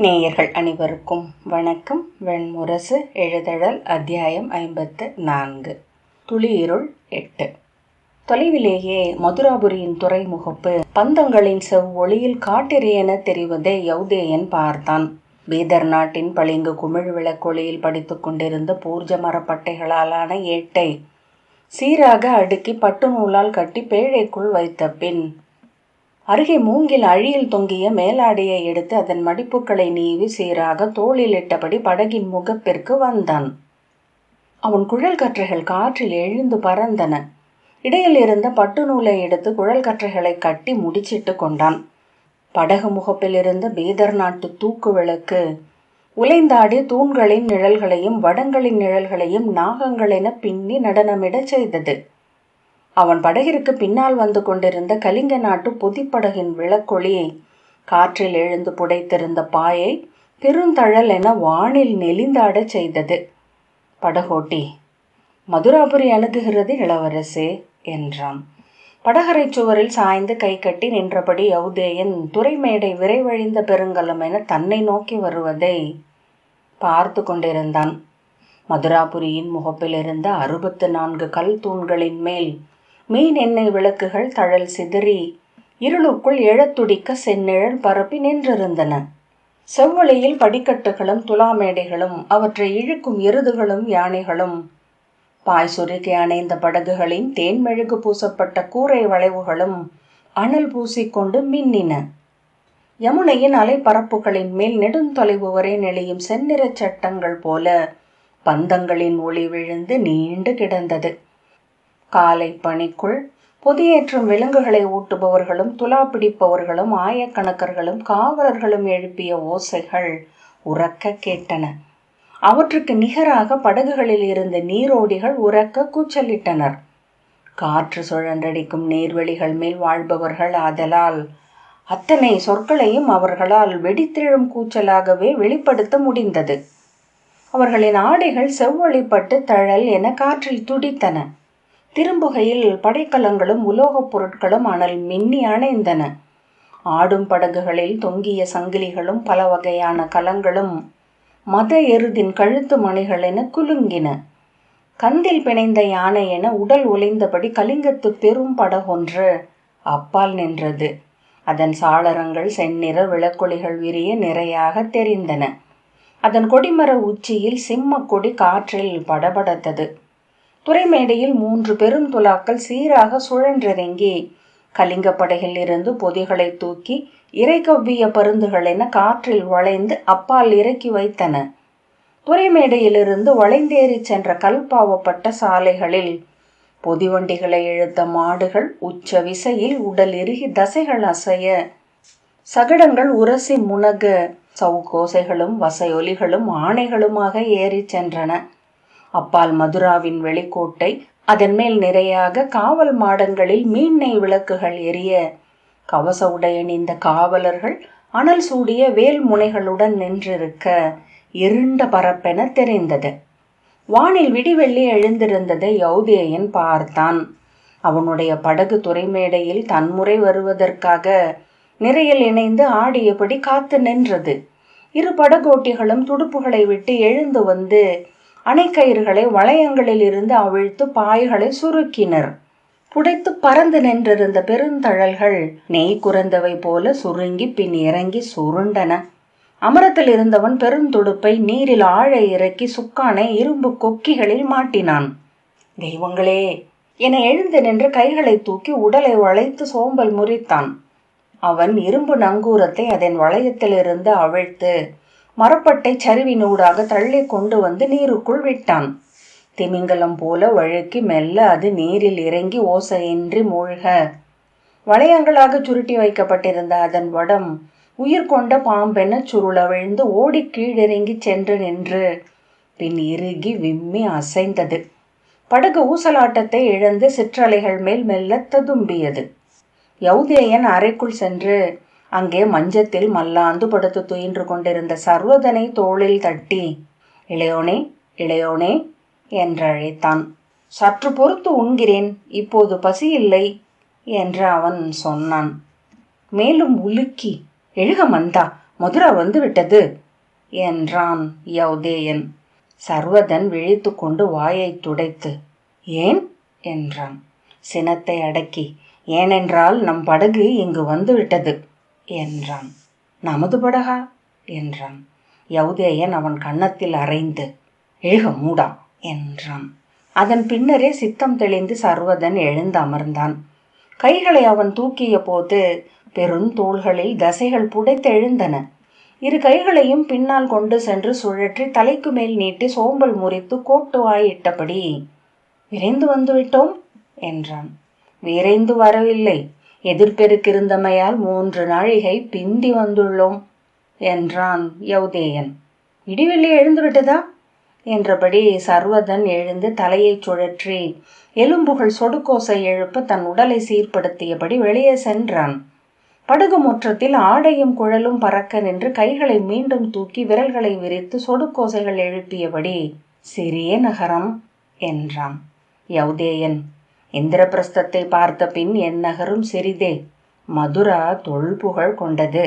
நேயர்கள் அனைவருக்கும் வணக்கம். வெண்முரசு எழுதழல் அத்தியாயம் 54. துளியிருள் 8. தொலைவிலேயே மதுராபுரியின் துறைமுகப்பு பந்தங்களின் செவ்வொளியில் காட்டெரியென தெரிவதை யௌதேயன் பார்த்தான். பீதர் நாட்டின் பளிங்கு குமிழ் விளக்கொளியில் படித்து கொண்டிருந்த பூர்ஜ மரப்பட்டைகளாலான ஏட்டை சீராக அடுக்கி பட்டு நூலால் கட்டி பேழைக்குள் வைத்த பின் அருகே மூங்கில் அழியில் தொங்கிய மேலாடையை எடுத்து அதன் மடிப்புகளை நீவி சீராக தோளில் இட்டபடி படகின் முகப்பிற்கு வந்தான். அவன் குழல் கற்றைகள் காற்றில் எழுந்து பறந்தன. இடையில் இருந்த பட்டு நூலை எடுத்து குழல் கற்றைகளை கட்டி முடிச்சிட்டு கொண்டான். படகு முகப்பில் இருந்த பீதர் நாட்டு தூக்கு விளக்கு உலைந்தாடி தூண்களின் நிழல்களையும் வடங்களின் நிழல்களையும் நாகங்களென பின்னி நடனமிடச் செய்தது. அவன் படகிற்கு பின்னால் வந்து கொண்டிருந்த கலிங்க நாட்டு பொதிப்படகின் விளக்கொளியை காற்றில் எழுந்து புடைத்திருந்த பாயை பெருந்தழல் என வானில் நெளிந்தாடச் செய்தது. படகோட்டி, மதுராபுரி அணுகுகிறது இளவரசே என்றான். படகரை சுவரில் சாய்ந்து கை கட்டி நின்றபடி யௌதேயன் துறைமேடை விரைவழிந்த பெருங்கலம் என தன்னை நோக்கி வருவதை பார்த்து கொண்டிருந்தான். மதுராபுரியின் முகப்பில் இருந்த 64 கல் தூண்களின் மேல் மீன் எண்ணெய் விளக்குகள் தழல் சிதறி இருளுக்குள் எழத்துடிக்க செந்நிழல் பரப்பி நின்றிருந்தன. செவ்வொளியில் படிக்கட்டுகளும் துலாமேடைகளும் அவற்றை இழுக்கும் எருதுகளும் யானைகளும் பாய் சுருக்கி அணைந்த படகுகளின் தேன்மெழுகு பூசப்பட்ட கூரை வளைவுகளும் அனல் பூசிக்கொண்டு மின்னின. யமுனையின் அலைப்பரப்புகளின் மேல் நெடுந்தொலைவு வரை நெளியும் செந்நிறச் சட்டங்கள் போல பந்தங்களின் ஒளி விழுந்து நீண்டு கிடந்தது. காலை பணிக்குள் பொதியேற்றும் விலங்குகளை ஊட்டுபவர்களும் துலா பிடிப்பவர்களும் ஆயக்கணக்கர்களும் காவலர்களும் எழுப்பிய ஓசைகள் உரக்க கேட்டன. அவற்றுக்கு நிகராக படகுகளில் இருந்த நீரோடிகள் உரக்க கூச்சலிட்டனர். காற்று சுழன்றடிக்கும் நீர்வெளிகள் மேல் வாழ்பவர்கள் ஆதலால் அத்தனை சொற்களையும் அவர்களால் வெடித்தெழும் கூச்சலாகவே வெளிப்படுத்த முடிந்தது. அவர்களின் ஆடைகள் செவ்வொளிப்பட்டு தழல் என காற்றில் துடித்தன. திரும்புகையில் படைக்கலங்களும் உலோகப் பொருட்களும் அனல் மின்னி அணைந்தன. ஆடும் படகுகளில் தொங்கிய சங்கிலிகளும் பல வகையான கலங்களும் மத எருதின் கழுத்து மணிகள் என குலுங்கின. கந்தில் பிணைந்த யானை என உடல் உலைந்தபடி கலிங்கத்து பெரும் படகொன்று அப்பால் நின்றது. அதன் சாளரங்கள் செந்நிற விளக்கொளிகள் விரிய நிறையாக தெரிந்தன. அதன் கொடிமர உச்சியில் சிம்ம கொடி காற்றில் படபடத்தது. துறைமேடையில் 3 பெரும் துலாக்கள் சீராக சுழன்றிறங்கி கலிங்க படகில் இருந்து பொதிகளை தூக்கி இறை கவ்விய பருந்துகள் என காற்றில் வளைந்து அப்பால் இறக்கி வைத்தன. துறைமேடையிலிருந்து வளைந்தேறி சென்ற கல்பாவப்பட்ட சாலைகளில் பொதிவண்டிகளை இழுத்த மாடுகள் உச்ச விசையில் உடல் இறுகி தசைகள் அசைய சகடங்கள் உரசி முனக சவுக்கோசைகளும் வசையொலிகளும் ஆணைகளுமாக ஏறி சென்றன. அப்பால் மதுராவின் வெளிக்கோட்டை, அதன் மேல் நிறையாக காவல் மாடங்களில் மீன்னெய் விளக்குகள் எரிய கவச உடையணிந்த காவலர்கள் அனல் சூடிய வேல் முனைகளுடன் நின்றிருக்க இருண்ட பரப்பென தெரிந்தது. வானில் விடிவெள்ளி எழுந்திருந்ததை யௌதேயன் பார்த்தான். அவனுடைய படகு துறைமேடையில் தன்முறை வருவதற்காக நிறையில் இணைந்து ஆடியபடி காத்து நின்றது. 2 படகோட்டிகளும் துடுப்புகளை விட்டு எழுந்து வந்து அணைக்கயிறுகளை வளையங்களில் இருந்து அவிழ்த்து பாய்களை சுருக்கினர். புடைத்து பறந்து நின்றிருந்த பெருந்தழல்கள் நெய் குறைந்தவை போல சுருங்கி பின் இறங்கி சுருண்டன. அமரத்தில் இருந்தவன் பெருந்துடுப்பை நீரில் ஆழ இறக்கி சுக்கானை இரும்பு கொக்கிகளில் மாட்டினான். தெய்வங்களே என எழுந்து நின்று கைகளை தூக்கி உடலை வளைத்து சோம்பல் முறித்தான். அவன் இரும்பு நங்கூரத்தை அதன் வளையத்திலிருந்து அவிழ்த்து மரப்பட்டை சரிவினூடாக தள்ளி கொண்டு வந்து நீருக்குள் விட்டான். திமிங்கலம் போல வழுக்கி மெல்ல அது நீரில் இறங்கி ஓசையின்றி மூழ்க வளையங்களாக சுருட்டி வைக்கப்பட்டிருந்த அதன் வடம் உயிர் கொண்ட பாம்பென சுருளவிழ்ந்து ஓடி கீழிறங்கி சென்று நின்று பின் இறுகி விம்மி அசைந்தது. படகு ஊசலாட்டத்தை இழந்து சிற்றலைகள் மேல் மெல்ல ததும்பியது. யௌதேயன் அறைக்குள் சென்று அங்கே மஞ்சத்தில் மல்லாந்து படுத்து துயின்று கொண்டிருந்த சர்வதனை தோளில் தட்டி இளையோனே இளையோனே என்றழைத்தான். சற்று பொறுத்து உண்கிறேன், இப்போது பசி இல்லை என்று அவன் சொன்னான். மேலும் உலுக்கி எழுக மந்தா, மதுரா வந்து விட்டது என்றான் யௌதேயன். சர்வதன் விழித்து கொண்டு வாயை துடைத்து, ஏன் என்றான். சினத்தை அடக்கி, ஏனென்றால் நம் படகு இங்கு வந்துவிட்டது என்றான். நமது படகா என்றான். யௌதேயன் அவன் கன்னத்தில் அறைந்து, எழுக மூடா என்றான். அதன் பின்னரே சித்தம் தெளிந்து சர்வதன் எழுந்து அமர்ந்தான். கைகளை அவன் தூக்கிய போது பெருந்தோள்களில் தசைகள் புடைத்தெழுந்தன. இரு கைகளையும் பின்னால் கொண்டு சென்று சுழற்றி தலைக்கு மேல் நீட்டி சோம்பல் முறித்து கோட்டு வாயிட்டபடி, விரைந்து வந்துவிட்டோம் என்றான். விரைந்து வரவில்லை, எதிர்பெருக்கிருந்தமையால் 3 நாழிகை பிந்தி வந்துள்ளோம் என்றான் யௌதேயன். இடிவெள்ளி எழுந்துவிட்டதா என்றபடி சர்வதன் எழுந்து தலையை சுழற்றி எலும்புகள் சொடுக்கோசை எழுப்ப தன் உடலை சீர்படுத்தியபடி வெளியே சென்றான். படகு முற்றத்தில் ஆடையும் குழலும் பறக்க நின்று கைகளை மீண்டும் தூக்கி விரல்களை விரித்து சொடுக்கோசைகள் எழுப்பியபடி, சிறிய நகரம் என்றான். யௌதேயன், இந்திரபிரஸ்தத்தை பார்த்த பின் என் நகரும் சிறிதே, மதுரா தொல்புகழ் கொண்டது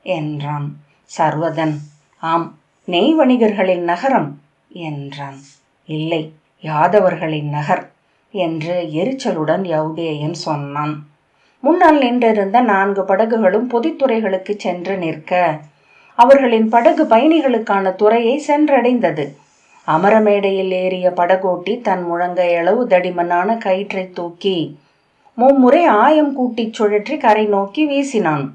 என்றான். சர்வதன், ஆம், நெய் வணிகர்களின் நகரம் என்றான். இல்லை, யாதவர்களின் நகர் என்று எரிச்சலுடன் யௌதேயன் சொன்னான். முன்னால் நின்றிருந்த 4 படகுகளும் பொதித்துறைகளுக்கு சென்று நிற்க அவர்களின் படகு பயணிகளுக்கான துறையை சென்றடைந்தது. அமரமேடையில் ஏறிய படகோட்டி தன் முழங்கையளவு தடிமனான கயிற்றை தூக்கி 3 முறை ஆயம் கூட்டிச் சுழற்றி கரை நோக்கி வீசினான்.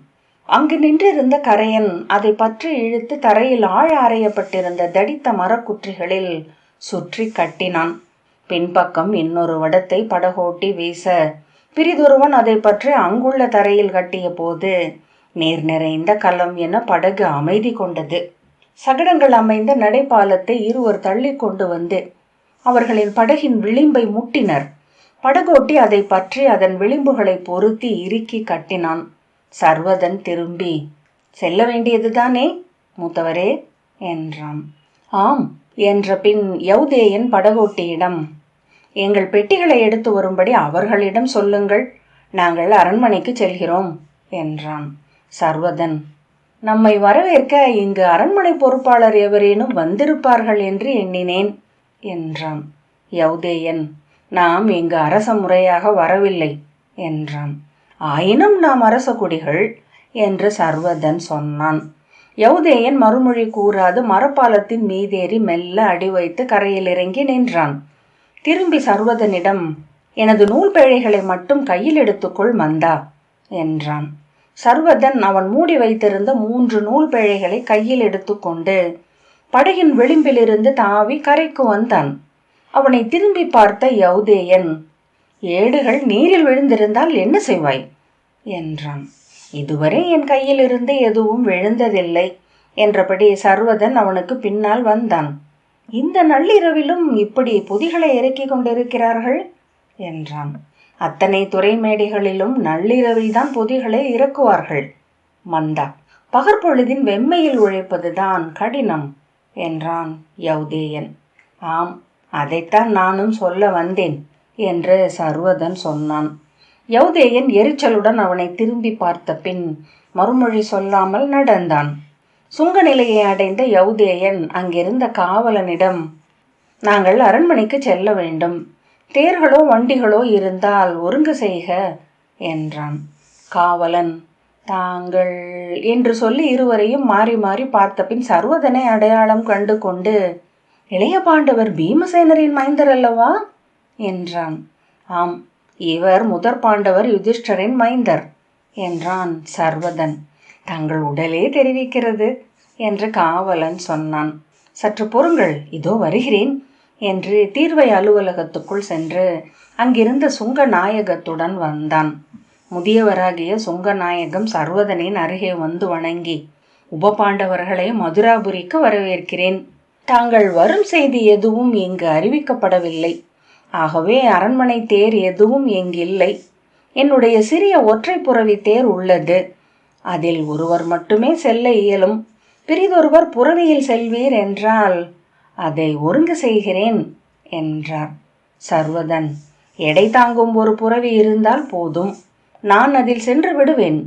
அங்கு நின்றிருந்த கரையன் அதை பற்றி இழுத்து தரையில் ஆழ அறையப்பட்டிருந்த தடித்த மரக்குற்றிகளில் சுற்றி கட்டினான். பின்பக்கம் இன்னொரு வடத்தை படகோட்டி வீச பிரிதொருவன் அதை பற்றி அங்குள்ள தரையில் கட்டிய போது நீர் நிறைந்த களம் என படகு அமைதி கொண்டது. சகடங்கள் அமைந்த நடைபாலத்தை இருவர் தள்ளி கொண்டு வந்து அவர்களின் படகின் விளிம்பை முட்டினர். படகோட்டி அதை பற்றி அதன் விளிம்புகளை பொருத்தி இறுக்கி கட்டினான். சர்வதன் திரும்பி, செல்ல வேண்டியதுதானே மூத்தவரே என்றான். ஆம் என்ற பின் யௌதேயன் படகோட்டியிடம், எங்கள் பெட்டிகளை எடுத்து வரும்படி அவர்களிடம் சொல்லுங்கள், நாங்கள் அரண்மனைக்கு செல்கிறோம் என்றான். சர்வதன், நம்மை வரவேற்க இங்கு அரண்மனை பொறுப்பாளர் எவரேனும் வந்திருப்பார்கள் என்று எண்ணினேன் என்றான். யௌதேயன், நாம் இங்கு அரச முறையாக வரவில்லை என்றான். ஆயினும் நாம் அரச குடிகள் என்று சர்வதன் சொன்னான். யௌதேயன் மறுமொழி கூறாது மரப்பாலத்தின் மீதேறி மெல்ல அடி வைத்து கரையில் இறங்கி நின்றான். திரும்பி சர்வதனிடம், எனது நூல் பேழைகளை மட்டும் கையில் எடுத்துக்கொள் மந்தா என்றான். சர்வதன் அவன் மூடி வைத்திருந்த 3 நூல் பேழைகளை கையில் எடுத்துக்கொண்டு படகின் விளிம்பிலிருந்து தாவி கரைக்கு வந்தான். அவனை திரும்பி பார்த்த யௌதேயன், ஏடுகள் நீரில் விழுந்திருந்தால் என்ன செய்வாய் என்றான். இதுவரை என் கையில் இருந்து எதுவும் விழுந்ததில்லை என்றபடி சர்வதன் அவனுக்கு பின்னால் வந்தான். இந்த நள்ளிரவிலும் இப்படி பொதிகளை இறக்கி கொண்டிருக்கிறார்கள் என்றான். அத்தனை துறைமேடைகளிலும் நள்ளிரவில்தான் பொதிகளை இறக்குவார்கள் மந்தா, பகற்பொழுதின் வெம்மையில் உழைப்பதுதான் கடினம் என்றான் யௌதேயன். ஆம், அதைத்தான் நானும் சொல்ல வந்தேன் என்று சர்வதன் சொன்னான். யௌதேயன் எரிச்சலுடன் அவனை திரும்பி பார்த்த பின் மறுமொழி சொல்லாமல் நடந்தான். சுங்க நிலையை அடைந்த யௌதேயன் அங்கிருந்த காவலனிடம், நாங்கள் அரண்மனைக்கு செல்ல வேண்டும், தேர்களோ வண்டிகளோ இருந்தால் ஒருங்கு செய்க என்றான். காவலன், தாங்கள் என்று சொல்லி இருவரையும் மாறி மாறி பார்த்த பின் சர்வதனை அடையாளம் கண்டு கொண்டு, இளைய பாண்டவர் பீமசேனரின் மைந்தர் அல்லவா என்றான். ஆம், இவர் முதற் பாண்டவர் யுதிஷ்டரின் மைந்தர் என்றான் சர்வதன். தங்கள் உடலே தெரிவிக்கிறது என்று காவலன் சொன்னான். சற்று பொறுங்கள், இதோ வருகிறேன் என்று தீர்வை அலுவலகத்துக்குள் சென்று அங்கிருந்த சுங்க நாயகத்துடன் வந்தான். முதியவராகிய சுங்க நாயகம் சர்வதனின் அருகே வந்து வணங்கி, உபபாண்டவர்களை மதுராபுரிக்கு வரவேற்கிறேன். தாங்கள் வரும் செய்தி எதுவும் இங்கு அறிவிக்கப்படவில்லை. ஆகவே அரண்மனை தேர் எதுவும் இங்கில்லை. என்னுடைய சிறிய ஒற்றை புறவி தேர் உள்ளது. அதில் ஒருவர் மட்டுமே செல்ல இயலும். பிறிதொருவர் புறவியில் செல்வீர் என்றால் அதை ஒருங்கு செய்கிறேன் என்றார். சர்வதன், எடை தாங்கும் ஒரு புறவி இருந்தால் போதும், நான் அதில் சென்று விடுவேன்.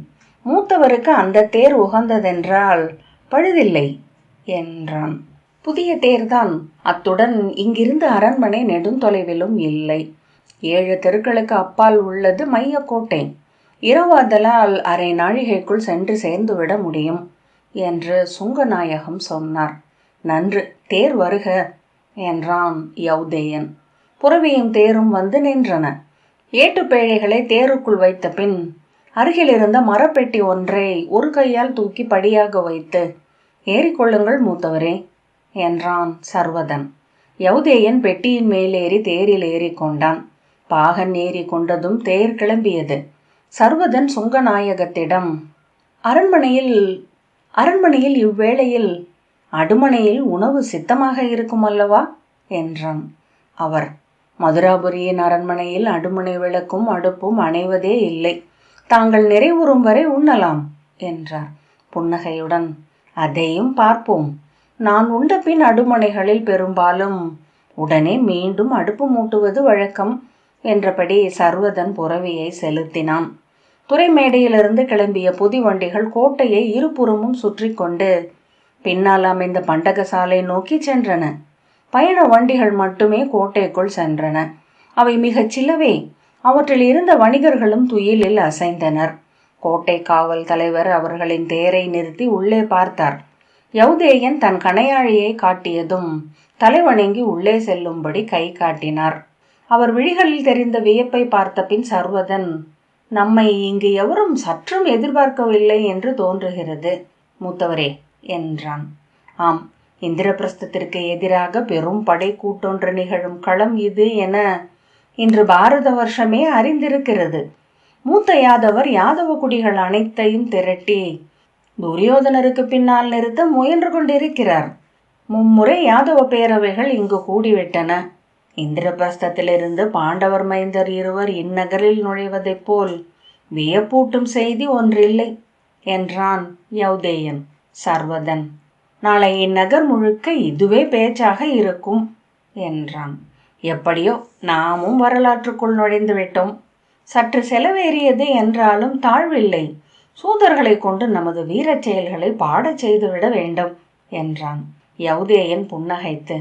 மூத்தவருக்கு அந்த தேர் உகந்ததென்றால் பழுதில்லை என்றான். புதிய தேர்தான். அத்துடன் இங்கிருந்து அரண்மனை நெடுந்தொலைவிலும் இல்லை. 7 தெருக்களுக்கு அப்பால் உள்ளது மையக்கோட்டை. இரவாதலால் அரை நாழிகைக்குள் சென்று சேர்ந்துவிட முடியும் என்று சுங்கநாயகம் சொன்னார். நன்று, தேர் வருக என்றான் யௌதேயன். புறவியும் தேரும் வந்து நின்றன. ஏட்டுப்பேழைகளை தேருக்குள் வைத்த பின் அருகில் இருந்த மரப்பெட்டி ஒன்றை ஒரு கையால் தூக்கி படியாக வைத்து, ஏறிக்கொள்ளுங்கள் மூத்தவரே என்றான் சர்வதன். யௌதேயன் பெட்டியின் மேலேறி தேரில் ஏறிக்கொண்டான். பாகன் ஏறி கொண்டதும் தேர் கிளம்பியது. சர்வதன் சுங்கநாயகத்திடம், அரண்மனையில் இவ்வேளையில் அடுமனையில் உணவு சித்தமாக இருக்கும் அல்லவா என்றான். அவர், மதுராபுரியின் அரண்மனையில் அடுமனை விளக்கும் அடுப்பும் அணைவதே இல்லை. தாங்கள் நிறைவுறும் வரை உண்ணலாம் என்றார் புன்னகையுடன். அதையும் பார்ப்போம். நான் உண்ட பின் அடுமனைகளில் பெரும்பாலும் உடனே மீண்டும் அடுப்பு மூட்டுவது வழக்கம் என்றபடி சர்வதன் புறவியை செலுத்தினான். துறைமேடையிலிருந்து கிளம்பிய புதி வண்டிகள் கோட்டையை இருபுறமும் சுற்றி கொண்டு பின்னால் அமைந்த பண்டகசாலை நோக்கி சென்றன. பயண வண்டிகள் மட்டுமே கோட்டைக்குள் சென்றன. அவை மிகச் சிலவே. அவற்றில் இருந்த வணிகர்களும் துயிலில் அசைந்தனர். கோட்டை காவல் தலைவர் அவர்களின் தேரை நிறுத்தி உள்ளே பார்த்தார். யௌதேயன் தன் கணையாழியை காட்டியதும் தலைவணங்கி உள்ளே செல்லும்படி கை காட்டினார். அவர் விழிகளில் தெரிந்த வியப்பை பார்த்த பின் சர்வதன், நம்மை இங்கு எவரும் சற்றும் எதிர்பார்க்கவில்லை என்று தோன்றுகிறது மூத்தவரே என்றான். ஆம், இந்திரபிரஸ்தத்திற்கு எதிராக பெரும் படை கூட்டொன்று நிகழும் களம் இது என இன்று பாரத வருஷமே அறிந்திருக்கிறது. மூத்த யாதவர் யாதவ குடிகள் அனைத்தையும் திரட்டி துரியோதனருக்கு பின்னால் நிறுத்த முயன்று கொண்டிருக்கிறார். மும்முறை யாதவ பேரவைகள் இங்கு கூடிவிட்டன. இந்திரபிரஸ்தத்திலிருந்து பாண்டவர் மைந்தர் இருவர் இந்நகரில் நுழைவதைப் போல் வியப்பூட்டும் செய்தி ஒன்றில்லை என்றான் யௌதேயன். சர்வதன், நாளை இந்நகர் முழுக்க இதுவே பேச்சாக இருக்கும் என்றான். எப்படியோ நாமும் வரலாற்றுக்குள் நுழைந்து விட்டோம். சற்று செலவேறியது என்றாலும் தாழ்வில்லை. சூதர்களை கொண்டு நமது வீரச் செயல்களை பாடச் செய்துவிட வேண்டும் என்றான். யௌதேயன் புன்னகைத்து,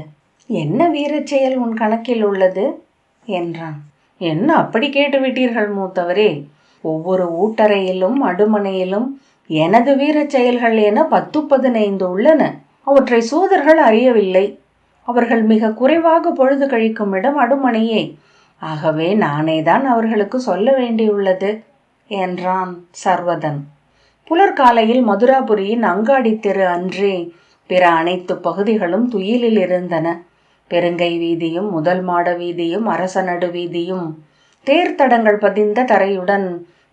என்ன வீரச் செயல் உன் கணக்கில் உள்ளது என்றான். என்ன அப்படி கேட்டுவிட்டீர்கள் மூத்தவரே? ஒவ்வொரு ஊட்டறையிலும் அடுமனையிலும் எனது வீரச் செயல்கள் என 10-15 உள்ளன. அவற்றை சூதர்கள் அறியவில்லை. அவர்கள் மிக குறைவாக பொழுது கழிக்கும் இடம் அடுமனையே. ஆகவே நானேதான் அவர்களுக்கு சொல்ல வேண்டியுள்ளது என்றான் சர்வதன். புலர்காலையில் மதுராபுரியின் அங்காடி தெரு அன்றி பிற அனைத்து பகுதிகளும் துயிலில் இருந்தன. பெருங்கை வீதியும் முதல் மாட வீதியும் அரச நடு வீதியும் தேர்தடங்கள் பதிந்த தரையுடன்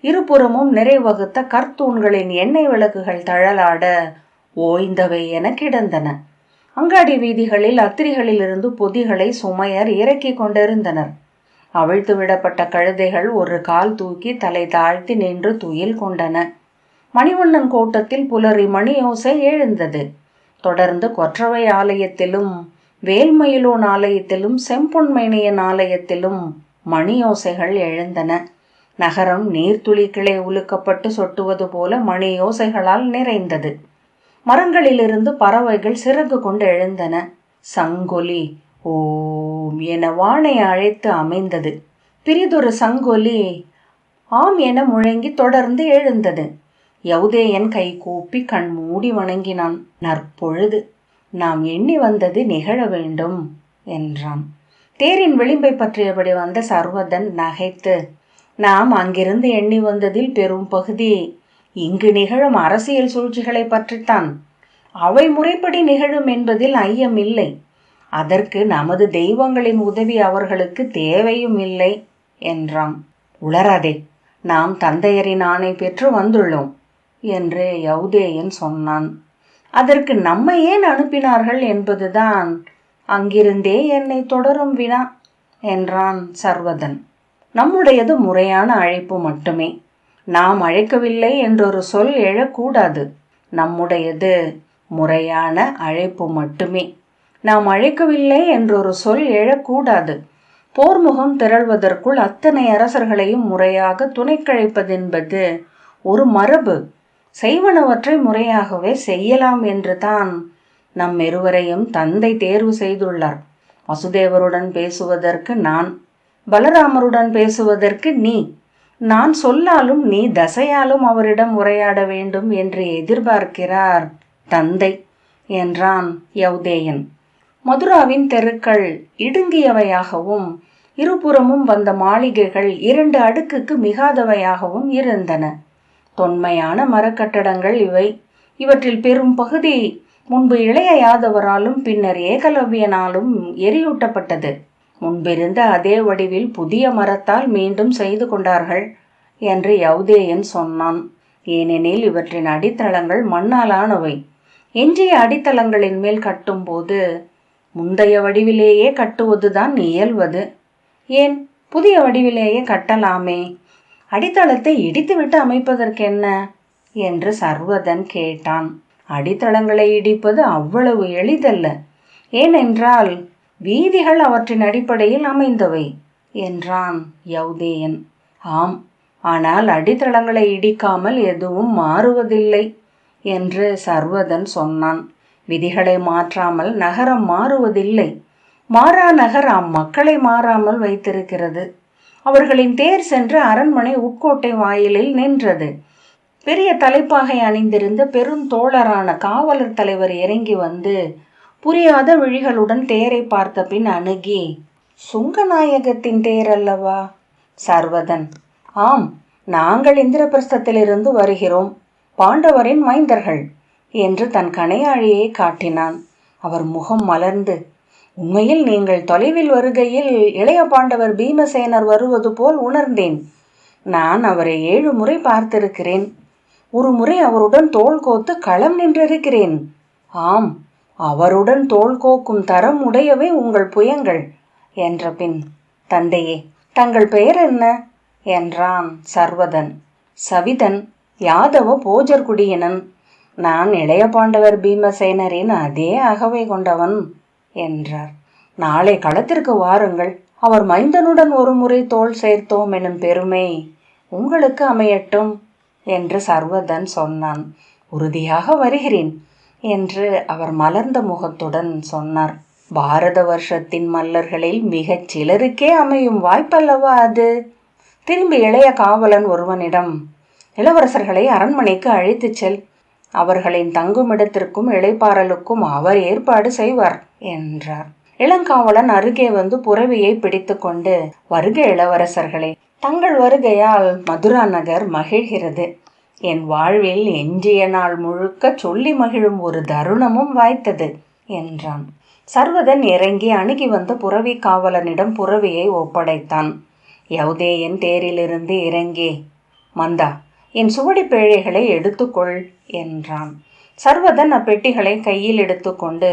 இருபுறமும் நிறைவகுத்த கற்தூண்களின் எண்ணெய் விளக்குகள் தழலாட ஓய்ந்தவை என கிடந்தன. அங்காடி வீதிகளில் அத்திரிகளில் இருந்து பொதிகளை சுமையர் இறக்கி கொண்டிருந்தனர். அவிழ்த்து விடப்பட்ட கழுதைகள் ஒரு கால் தூக்கி தலை தாழ்த்தி நின்று துயில் கொண்டன. மணிவண்ணன் கோட்டத்தில் புலரி மணியோசை எழுந்தது. தொடர்ந்து கொற்றவை ஆலயத்திலும் வேல்மயிலோன் ஆலயத்திலும் செம்பொன்மேனியன் ஆலயத்திலும் மணியோசைகள் எழுந்தன. நகரம் நீர்த்துளிக்கிளை உலுக்கப்பட்டு சொட்டுவது போல மணியோசைகளால் நிறைந்தது. மரங்களிலிருந்து பறவைகள் சிறகு கொண்டு எழுந்தன. சங்கொலி ஓம் என வானை அழைத்து அமைந்தது. பிரிதொரு சங்கொலி ஆம் என முழங்கி தொடர்ந்து எழுந்தது. யௌதேயன் கை கூப்பி கண் மூடி வணங்கினான். நற்பொழுது, நாம் எண்ணி வந்தது நிகழ வேண்டும் என்றான். தேரின் விளிம்பை பற்றியபடி வந்த சர்வதன் நகைத்து, நாம் அங்கிருந்து எண்ணி வந்ததில் பெரும் பகுதி இங்கு நிகழும் அரசியல் சூழ்ச்சிகளை பற்றித்தான். அவை முறைப்படி நிகழும் என்பதில் ஐயமில்லை. அதற்கு நமது தெய்வங்களின் உதவி அவர்களுக்கு தேவையும் இல்லை என்றான். உளராதே, நாம் தந்தையரின் ஆணை பெற்று வந்துள்ளோம் என்று யௌதேயன் சொன்னான். அதற்கு நம்மை ஏன் அனுப்பினார்கள் என்பதுதான் அங்கிருந்தே என்னை தொடரும் வினா என்றான் சர்வதன். நம்முடையது முறையான அழைப்பு மட்டுமே. நாம் அழைக்கவில்லை என்றொரு சொல் எழக்கூடாது. நம்முடையது முறையான அழைப்பு மட்டுமே. நாம் அழைக்கவில்லை என்றொரு சொல் எழக்கூடாது. போர்முகம் திரள்வதற்குள் அத்தனை அரசர்களையும் முறையாக துணைக்கழைப்பதென்பது ஒரு மரபு. செய்வனவற்றை முறையாகவே செய்யலாம் என்று தான் நம் இருவரையும் தந்தை தேர்வு செய்துள்ளார். வசுதேவருடன் பேசுவதற்கு நான், பலராமருடன் பேசுவதற்கு நீ. நான் சொல்லாலும் நீ தசையாலும் அவரிடம் உரையாட வேண்டும் என்று எதிர்பார்க்கிறார் தந்தை என்றான் யௌதேயன். மதுராவின் தெருக்கள் இடுங்கியவையாகவும் இருபுறமும் வந்த மாளிகைகள் 2 அடுக்குக்கு மிகாதவையாகவும் இருந்தன. தொன்மையான மரக்கட்டடங்கள் இவை. இவற்றில் பெரும் பகுதி முன்பு இளைய யாதவராலும் பின்னர் ஏகலவ்யனாலும் எரியூட்டப்பட்டது. முன்பிருந்த அதே வடிவில் புதிய மரத்தால் மீண்டும் செய்து கொண்டார்கள் என்று யௌதேயன் சொன்னான். ஏனெனில் இவற்றின் அடித்தளங்கள் மண்ணாலானவை. எஞ்சிய அடித்தளங்களின் மேல் கட்டும்போது முந்தைய வடிவிலேயே கட்டுவதுதான் இயல்வது. ஏன் புதிய வடிவிலேயே கட்டலாமே, அடித்தளத்தை இடித்துவிட்டு அமைப்பதற்கென்ன என்று சர்வதன் கேட்டான். அடித்தளங்களை இடிப்பது அவ்வளவு எளிதல்ல. ஏனென்றால் வீதிகள் அவற்றின் அடிப்படையில் அமைந்தவை என்றான் யௌதேயன். ஆம், ஆனால் அடித்தளங்களை இடிக்காமல் எதுவும் மாறுவதில்லை என்று சர்வதன் சொன்னான். விதிகளை மாற்றாமல் நகரம் மாறுவதில்லை. மாறா நகர் அம்மக்களை மாறாமல் வைத்திருக்கிறது. அவர்களின் தேர் சென்று அரண்மனை உட்கோட்டை வாயிலில் நின்றது. பெரிய தலைப்பாகை அணிந்திருந்த பெருந்தோழரான காவலர் தலைவர் இறங்கி வந்து புரியாத விழிகளுடன் தேரை பார்த்த பின் அணுகி, சுங்கநாயகத்தின் தேர் அல்லவா? சர்வதன், ஆம், நாங்கள் இந்திரபிரஸ்தத்திலிருந்து வருகிறோம், பாண்டவரின் மைந்தர்கள் என்று தன் கணையாழியை காட்டினான். அவர் முகம் மலர்ந்து, உண்மையில் நீங்கள் தொலைவில் வருகையில் இளைய பாண்டவர் பீமசேனர் வருவது போல் உணர்ந்தேன். நான் அவரை 7 முறை பார்த்திருக்கிறேன். ஒரு முறை அவருடன் தோள் கோத்து களம் நின்றிருக்கிறேன். ஆம், அவருடன் தோள் கோக்கும் தரம் உடையவை உங்கள் புயங்கள் என்ற பின், தந்தையே, தங்கள் பெயர் என்ன என்றான் சர்வதன். சவிதன், யாதவ போஜர் குடியினன். நான் இளைய பாண்டவர் பீமசேனரின் அதே அகவை கொண்டவன் என்றார். நாளை களத்திற்கு வாருங்கள். அவர் மைந்தனுடன் ஒரு முறை தோள் சேர்த்தோம் எனும் பெருமை உங்களுக்கு அமையட்டும் என்று சர்வதன் சொன்னான். உறுதியாக வருகிறேன் என்று அவர் மலர்ந்த முகத்துடன் சொன்னார். பாரத வருஷத்தின் மல்லர்களில் மிகச் சிலருக்கே அமையும் வாய்ப்பல்லவா அது? திரும்பி இளைய காவலன் ஒருவனிடம், இளவரசர்களை அரண்மனைக்கு அழைத்துச் செல், அவர்களின் தங்குமிடத்திற்கும் இளைப்பாறலுக்கும் அவர் ஏற்பாடு செய்வார் என்றார். இளங்காவலன் அருகே வந்து புறவியை பிடித்து கொண்டு, வருக இளவரசர்களே, தங்கள் வருகையால் மதுரா நகர் மகிழ்கிறது. என் வாழ்வில் எஞ்சிய நாள் முழுக்க சொல்லி மகிழும் ஒரு தருணமும் வாய்த்தது என்றான். சர்வதன் இறங்கி அணுகி வந்த புறவி காவலனிடம் புறவியை ஒப்படைத்தான். யௌதேயன் தேரிலிருந்து இறங்கி, மந்தா, என் சுவடி பேழைகளை எடுத்துக்கொள் என்றான். சர்வதன் அப்பெட்டிகளை கையில் எடுத்துக்கொண்டு,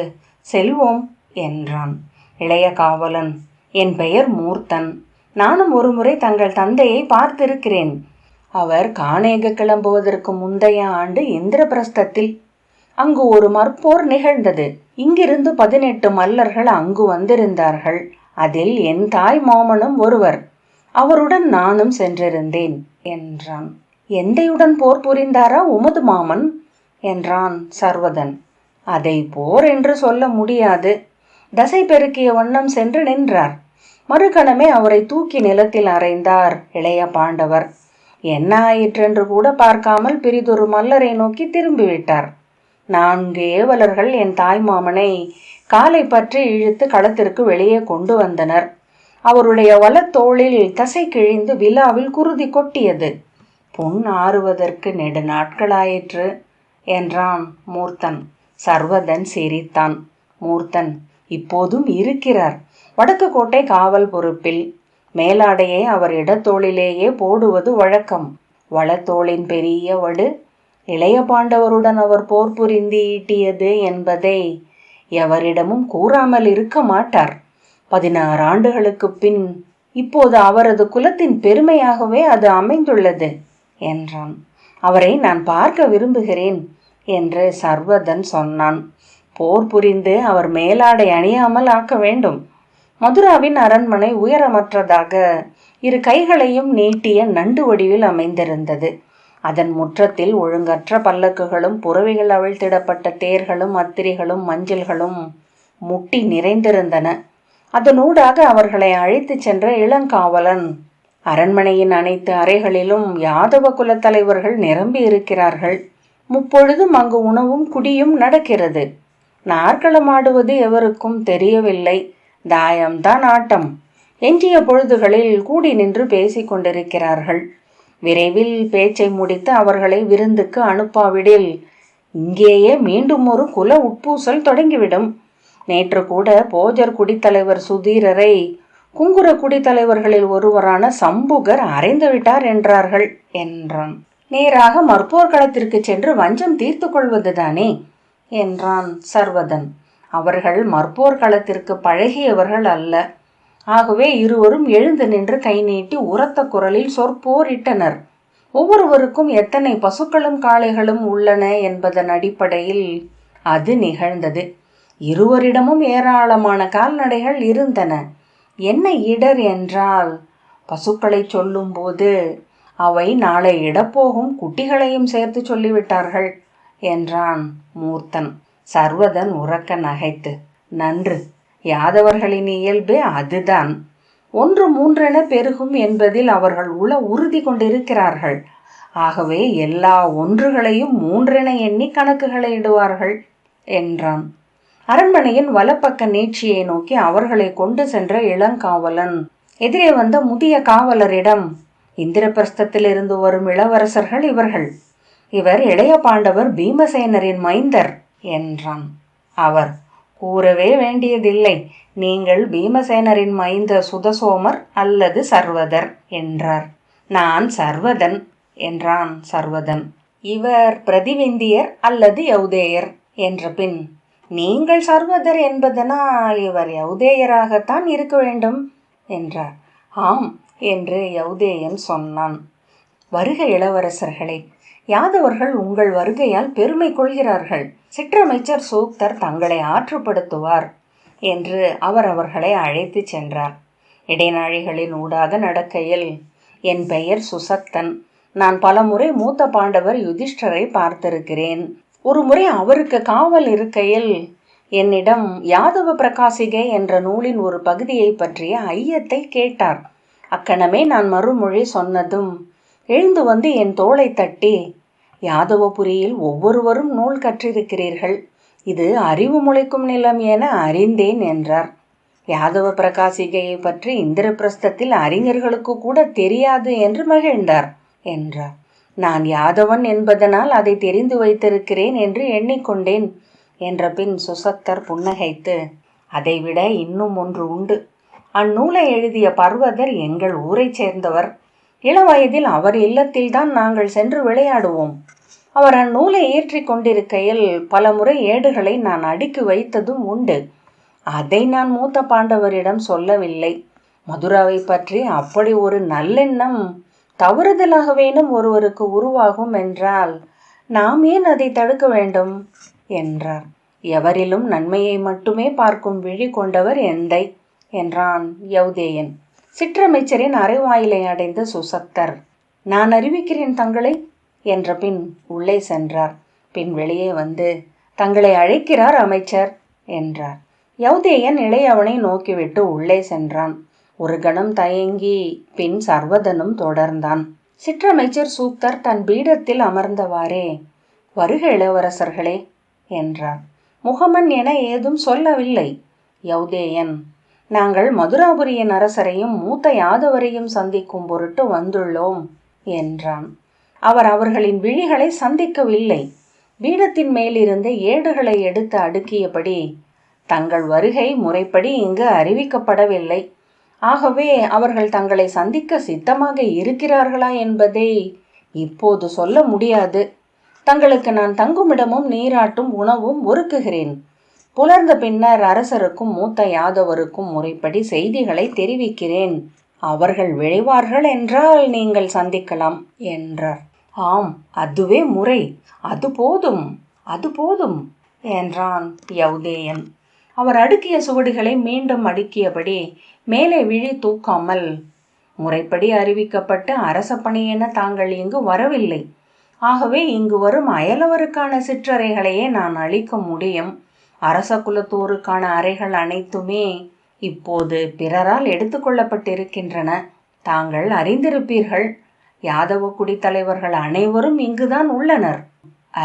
செல்வோம் என்றான். இளைய காவலன், என் பெயர் மூர்த்தன். நானும் ஒரு முறை தங்கள் தந்தையை பார்த்திருக்கிறேன். அவர் காணேக கிளம்புவதற்கு முந்தைய ஆண்டு இந்திரபிரஸ்தத்தில். அங்கு ஒரு மற்போர் நிகழ்ந்தது. இங்கிருந்து 18 மல்லர்கள் அங்கு வந்திருந்தார்கள். அதில் என் தாய் மாமனும் ஒருவர். அவருடன் நானும் சென்றிருந்தேன் என்றான். எந்தையுடன் போர் புரிந்தாரா உமது மாமன் என்றான் சர்வதன். அதை போர் என்று சொல்ல முடியாது. தசை பெருக்கிய வண்ணம் சென்று நின்றார். மறுகணமே அவரை தூக்கி நிலத்தில் அறைந்தார் இளைய பாண்டவர். என்ன ஆயிற்றென்று கூட பார்க்காமல் பிரிதொரு மல்லரை நோக்கி திரும்பிவிட்டார். 4 ஏவலர்கள் என் தாய் மாமனை காலை பற்றி இழுத்து களத்திற்கு வெளியே கொண்டு வந்தனர். அவருடைய வலத்தோளில் தசை கிழிந்து விழாவில் குருதி கொட்டியது. புண் ஆறுவதற்கு நெடு நாட்களாயிற்று என்றான் மூர்த்தன். சர்வதன் சிரித்தான். மூர்த்தன், இப்போதும் இருக்கிறார். வடக்கு கோட்டை காவல் பொறுப்பில். மேலாடையை அவர் இடத்தோளிலேயே போடுவது வழக்கம். வலத்தோளின் பெரிய வடு இளைய பாண்டவருடன் அவர் போர் புரிந்து ஈட்டியது என்பதை எவரிடமும் கூறாமல் இருக்க மாட்டார். 16 ஆண்டுகளுக்கு பின் இப்போது அவரது குலத்தின் பெருமையாகவே அது அமைந்துள்ளது என்றான். அவரை நான் பார்க்க விரும்புகிறேன் என்று சர்வதன் சொன்னான். போர் புரிந்து அவர் மேலாடை அணியாமல் ஆக்க வேண்டும். மதுராவின் அரண்மனை உயரமற்றதாக 2 கைகளையும் நீட்டிய நண்டு வடிவில் அமைந்திருந்தது. அதன் முற்றத்தில் ஒழுங்கற்ற பல்லக்குகளும் புறவிகள் அவிழ்த்திடப்பட்ட தேர்களும் அத்திரிகளும் மஞ்சள்களும் முட்டி நிறைந்திருந்தன. அதனூடாக அவர்களை அழைத்துச் சென்ற இளங்காவலன், அரண்மனையின் அனைத்து அறைகளிலும் யாதவ குலத்தலைவர்கள் நிரம்பி இருக்கிறார்கள். முப்பொழுதும் அங்கு உணவும் குடியும் நடக்கிறது. நாற்களமாடுவது எவருக்கும் தெரியவில்லை. தாயம்தான் ஆட்டம். எஞ்சிய பொழுதுகளில் கூடி நின்று பேசிக் கொண்டிருக்கிறார்கள். விரைவில் பேச்சை முடித்து அவர்களை விருந்துக்கு அனுப்பாவிடில் இங்கேயே மீண்டும் ஒரு குல உட்பூசல் தொடங்கிவிடும். நேற்று கூட போஜர் குடித்தலைவர் சுதீரரை குங்குர குடித்தலைவர்களில் ஒருவரான சம்புகர் அறைந்து விட்டார் என்றார்கள் என்றான். நேராக மற்போர்க்களத்திற்கு சென்று வஞ்சம் தீர்த்து கொள்வதுதானே என்றான் சர்வதன். அவர்கள் மற்போர்க்களத்திற்கு பழகியவர்கள் அல்ல. ஆகவே இருவரும் எழுந்து நின்று கை நீட்டி உரத்த குரலில் சொற்போரிட்டனர். ஒவ்வொருவருக்கும் எத்தனை பசுக்களும் காளைகளும் உள்ளன என்பதன் அடிப்படையில் அது நிகழ்ந்தது. இருவரிடமும் ஏராளமான கால்நடைகள் இருந்தன. என்ன இடர் என்றால், பசுக்களை சொல்லும்போது அவை நாளை இடப்போகும் குட்டிகளையும் சேர்த்து சொல்லிவிட்டார்கள் என்றான் மூர்த்தன். சர்வதன் உரக்க நகைத்து, நன்று, யாதவர்களின் இயல்பே அதுதான். 1 3 பெருகும் என்பதில் அவர்கள் உறுதி கொண்டிருக்கிறார்கள். ஆகவே எல்லா ஒன்றுகளையும் 3 எண்ணி கணக்குகளை இடுவார்கள் என்றான். அரண்மனையின் வலப்பக்க நீட்சியை நோக்கி அவர்களை கொண்டு சென்ற இளங்காவலன் எதிரே வந்த முதிய காவலரிடம், இந்திரபிரஸ்தத்திலிருந்து வரும் இளவரசர்கள் இவர்கள். இவர் இளைய பாண்டவர் பீமசேனரின் மைந்தர் என்றான். அவர், கூறவே வேண்டியதில்லை, நீங்கள் பீமசேனரின் மைந்த சுதசோமர் அல்லது சர்வதர் என்றார். நான் சர்வதன் என்றான் சர்வதன். இவர் பிரதிவிந்தியர் அல்லது யௌதேயர் என்ற பின், நீங்கள் சர்வதர் என்பதனால் இவர் யௌதேயராகத்தான் இருக்க வேண்டும் என்றார். ஆம் என்று யௌதேயன் சொன்னான். வருக இளவரசர்களே, யாதவர்கள் உங்கள் வருகையால் பெருமை கொள்கிறார்கள். சிற்றமைச்சர் சூக்தர் தங்களை ஆற்றுப்படுத்துவார் என்று அவர் அவர்களை அழைத்து சென்றார். இடைநாழிகளின் ஊடாக நடக்கையில், என் பெயர் சுசக்தன். நான் பலமுறை மூத்த பாண்டவர் யுதிஷ்டரை பார்த்திருக்கிறேன். ஒரு முறை அவருக்கு காவல் இருக்கையில் என்னிடம் யாதவ பிரகாசிகை என்ற நூலின் ஒரு பகுதியை பற்றிய ஐயத்தை கேட்டார். அக்கணமே நான் மறுமொழி சொன்னதும் எழுந்து வந்து என் தோளை தட்டி, யாதவபுரியில் ஒவ்வொருவரும் நூல் கற்றிருக்கிறீர்கள். இது அறிவு முளைக்கும் நிலம் என அறிந்தேன் என்றார். யாதவ பிரகாசிகையை பற்றி இந்திரபிரஸ்தத்தில் அறிஞர்களுக்கு கூட தெரியாது என்று மகிழ்ந்தார் என்றார். நான் யாதவன் என்பதனால் அதை தெரிந்து வைத்திருக்கிறேன் என்று எண்ணிக்கொண்டேன் என்ற பின் சுசக்தர் புன்னகைத்து, அதைவிட இன்னும் ஒன்று உண்டு. அந்நூலை எழுதிய பர்வதர் எங்கள் ஊரைச் சேர்ந்தவர். இளவயதில் அவர் இல்லத்தில்தான் நாங்கள் சென்று விளையாடுவோம். அவர் அந்நூலை ஏற்றி கொண்டிருக்கையில் பல முறை ஏடுகளை நான் அடுக்கி வைத்ததும் உண்டு. அதை நான் மூத்த பாண்டவரிடம் சொல்லவில்லை. மதுராவை பற்றி அப்படி ஒரு நல்லெண்ணம் தவறுதலாகவேனும் ஒருவருக்கு உருவாகும் என்றால் நாம் ஏன் அதை தடுக்க வேண்டும் என்றார். எவரிலும் நன்மையை மட்டுமே பார்க்கும் விழி கொண்டவர் எந்தை என்றான் யௌதேயன். சிற்றமைச்சரின் அரைவாயிலை அடைந்த சுசக்தர், நான் அறிவிக்கிறேன் தங்களை என்ற பின் உள்ளே சென்றார். பின் வெளியே வந்து, தங்களை அழைக்கிறார் அமைச்சர் என்றார். யௌதேயன் இளையவனை நோக்கிவிட்டு உள்ளே சென்றான். ஒரு கணம் தயங்கி பின் சர்வதனும் தொடர்ந்தான். சிற்றமைச்சர் சூக்தர் தன் பீடத்தில் அமர்ந்தவாறே, வருக இளவரசர்களே என்றார். முகமன் என ஏதும் சொல்லவில்லை. யௌதேயன், நாங்கள் மதுராபுரியின் அரசரையும் மூத்த யாதவரையும் சந்திக்கும் பொருட்டு வந்துள்ளோம் என்றான். அவர் அவர்களின் விழிகளை சந்திக்கவில்லை. பீடத்தின் மேலிருந்த ஏடுகளை எடுத்து அடுக்கியபடி, தங்கள் வருகை முறைப்படி இங்கு அறிவிக்கப்படவில்லை. ஆகவே அவர்கள் தங்களை சந்திக்க சித்தமாக இருக்கிறார்களா என்பதை இப்போது சொல்ல முடியாது. தங்களுக்கு நான் தங்குமிடமும் நீராட்டும் உணவும் ஒருக்குகிறேன். புலர்ந்த பின்னர் அரசருக்கும் மூத்த யாதவருக்கும் முறைப்படி செய்திகளை தெரிவிக்கிறேன். அவர்கள் விழைவார்கள் என்றால் நீங்கள் சந்திக்கலாம் என்றார். ஆம், அதுவே முறை. அது போதும், அது போதும் என்றான் யௌதேயன். அவர் அடுக்கிய சுவடுகளை மீண்டும் அடுக்கியபடி மேலே விழி தூக்காமல், முறைப்படி அறிவிக்கப்பட்டு அரச பணி என தாங்கள் இங்கு வரவில்லை. ஆகவே இங்கு வரும் அயலவருக்கான சிற்றறைகளையே நான் அளிக்க முடியும். அரச குலத்தோருக்கான அறைகள் அனைத்துமே இப்போது பிறரால் எடுத்துக்கொள்ளப்பட்டிருக்கின்றன. தாங்கள் அறிந்திருப்பீர்கள். யாதவ குடித்தலைவர்கள் அனைவரும் இங்குதான் உள்ளனர்.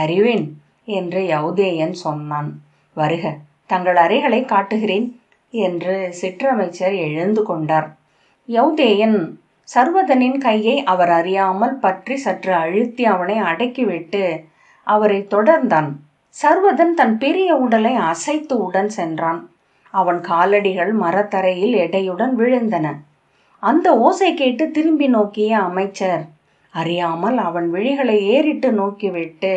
அறிவேன் என்று யௌதேயன் சொன்னான். வருக, தங்கள் அறைகளை காட்டுகிறேன் என்று சிற்றமைச்சர் எழுந்து கொண்டார். யௌதேயன் சர்வதனின் கையை அவர் அறியாமல் பற்றி சற்று அழுத்தி அவனை அடக்கிவிட்டு அவரை தொடர்ந்தான். சர்வதன் தன் பெரிய உடலை அசைத்து உடன் சென்றான். அவன் காலடிகள் மரத்தரையில் எடையுடன் விழுந்தன. அந்த ஓசை கேட்டு திரும்பி நோக்கிய அமைச்சர் அறியாமல் அவன் விழிகளை ஏறிட்டு நோக்கிவிட்டு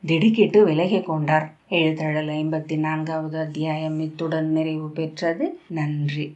திடுக்கிட்டு விலகி கொண்டார். எழுதழல் 54வது அத்தியாயம் இத்துடன் நிறைவு பெற்றது. நன்றி.